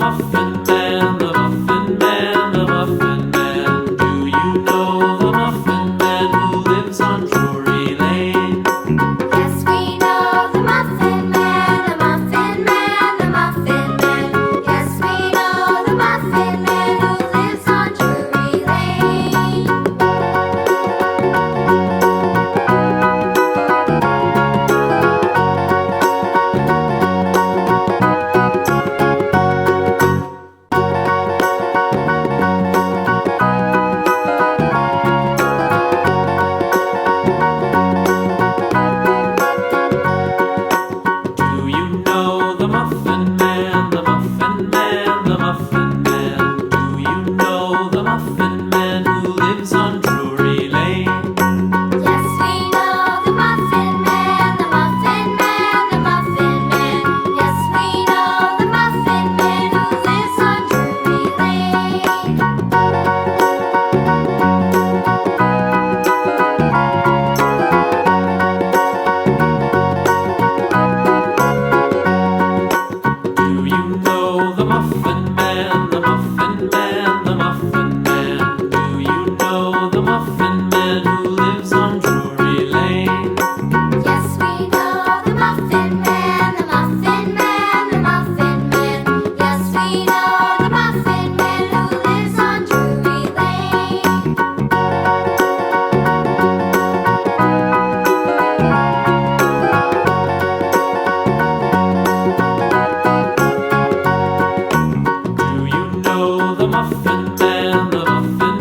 Muffin Man, the Muffin Man, the Muffin Man. Do you know the Muffin Man who lives on Drury Lane? Yes, we know the Muffin Man, the Muffin Man, the Muffin Man. Yes, we know the Muffin Man who lives on Drury Lane. Do you know the Muffin Man, the Muffin Man, the Muffin Man? Do you know the Muffin Man who lives on Drury Lane? Yes, we know the Muffin Man, the Muffin Man, the Muffin Man. Yes, we know the Muffin Man who lives on Drury Lane. Do you know the Muffin Man, the Muffin Man, the Muffin Man? Do you know the Muffin Man who lives on Drury Lane? Yes, we know the Muffin Man, the Muffin Man, the Muffin Man. Yes, we know the Muffin Man who lives on Drury Lane. Do you know the Muffin Man, the